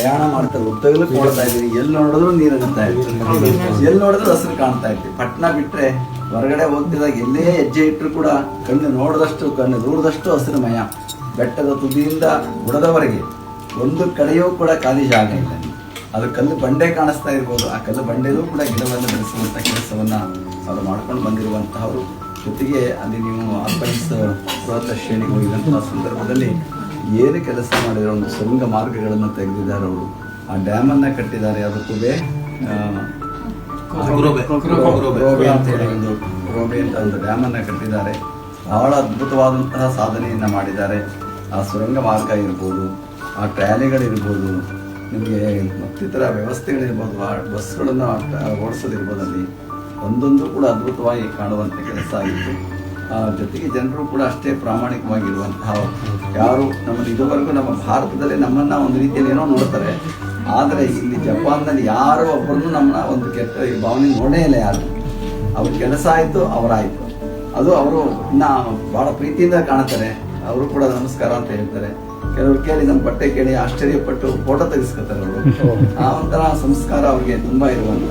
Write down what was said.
ಪ್ರಯಾಣ ಮಾಡ್ತಾರೆ, ಉದ್ದಗಲೂ ನೋಡ್ತಾ ಇದ್ದೀವಿ, ಎಲ್ಲಿ ನೋಡಿದ್ರು ನೀರು ಹರಿತಾ ಇರ್ತೀವಿ, ಎಲ್ಲಿ ನೋಡಿದ್ರು ಹಸಿರು ಕಾಣ್ತಾ ಇರ್ತೀವಿ. ಪಟ್ಟಣ ಬಿಟ್ರೆ ಹೊರಗಡೆ ಹೋಗ್ತಿದಾಗ ಎಲ್ಲೇ ಹೆಜ್ಜೆ ಇಟ್ಟರು ಕೂಡ ಕಣ್ಣು ನೋಡಿದಷ್ಟು, ಕಣ್ಣು ದೂರದಷ್ಟು ಹಸಿರುಮಯ. ಬೆಟ್ಟದ ತುದಿಯಿಂದ ಬುಡದವರೆಗೆ ಒಂದು ಕಡೆಯೂ ಕೂಡ ಖಾಲಿ ಜಾಗ ಇಲ್ಲ. ಅದು ಕಲ್ಲು ಬಂಡೆ ಕಾಣಿಸ್ತಾ ಇರ್ಬೋದು, ಆ ಕಲ್ಲು ಬಂಡೆಯಲ್ಲೂ ಕೂಡ ಗಿಡವನ್ನು ಬೆಳೆಸುವಂಥ ಕೆಲಸವನ್ನ ಅವರು ಮಾಡ್ಕೊಂಡು ಬಂದಿರುವಂತಹವರು. ಜೊತೆಗೆ ಅಲ್ಲಿ ನೀವು ಆಲ್ಪೈನ್ಸ್ ಪರ್ವತ ಶ್ರೇಣಿಗೆ ಹೋಗಿದಂತಹ ಸಂದರ್ಭದಲ್ಲಿ ಏನು ಕೆಲಸ ಮಾಡಿರೋ ಒಂದು ಸುರಂಗ ಮಾರ್ಗಗಳನ್ನು ತೆಗೆದಿದ್ದಾರೆ ಅವರು. ಆ ಡ್ಯಾಮನ್ನು ಕಟ್ಟಿದ್ದಾರೆ, ಅದು ರೋಬೆ ಅಂತ ಹೇಳಿ ಒಂದು ಡ್ಯಾಮನ್ನು ಕಟ್ಟಿದ್ದಾರೆ. ಬಹಳ ಅದ್ಭುತವಾದಂತಹ ಸಾಧನೆಯನ್ನು ಮಾಡಿದ್ದಾರೆ. ಆ ಸುರಂಗ ಮಾರ್ಗ ಇರ್ಬೋದು, ಆ ಟ್ರ್ಯಾಲಿಗಳಿರ್ಬೋದು, ನಿಮಗೆ ಮತ್ತಿತರ ವ್ಯವಸ್ಥೆಗಳಿರ್ಬೋದು, ಆ ಬಸ್ಗಳನ್ನು ಓಡಿಸೋದಿರ್ಬೋದು, ಅಲ್ಲಿ ಒಂದೊಂದು ಕೂಡ ಅದ್ಭುತವಾಗಿ ಕಾಣುವಂಥ ಕೆಲಸ ಆಗಿತ್ತು. ಜೊತೆಗೆ ಜನರು ಕೂಡ ಅಷ್ಟೇ ಪ್ರಾಮಾಣಿಕವಾಗಿರುವಂತಹ, ಯಾರು ನಮ್ಮನ್ನು ಇದುವರೆಗೂ ನಮ್ಮ ಭಾರತದಲ್ಲಿ ನಮ್ಮನ್ನು ಒಂದು ರೀತಿಯಲ್ಲಿ ಏನೋ ನೋಡ್ತಾರೆ, ಆದರೆ ಇಲ್ಲಿ ಜಪಾನ್ನಲ್ಲಿ ಯಾರೋ ಒಬ್ಬರನ್ನು ನಮ್ಮನ್ನ ಒಂದು ಕೆಟ್ಟ ಭಾವನೆ ನೋಡೇ ಇಲ್ಲ ಯಾರು. ಅವ್ರ ಕೆಲಸ ಆಯಿತು, ಅವರಾಯಿತು. ಅದು ಅವರು ಇನ್ನ ಬಹಳ ಪ್ರೀತಿಯಿಂದ ಕಾಣ್ತಾರೆ. ಅವರು ಕೂಡ ನಮಸ್ಕಾರ ಅಂತ ಹೇಳ್ತಾರೆ. ಕೆಲವರು ಕೇಳಿ ನಮ್ಮ ಬಟ್ಟೆ ಕೇಳಿ ಆಶ್ಚರ್ಯಪಟ್ಟು ಫೋಟೋ ತೆಗೆಸ್ಕೊತಾರೆ ಅವರು. ಆ ಒಂಥರ ಸಂಸ್ಕಾರ ಅವ್ರಿಗೆ ತುಂಬಾ ಇರುವಂತ.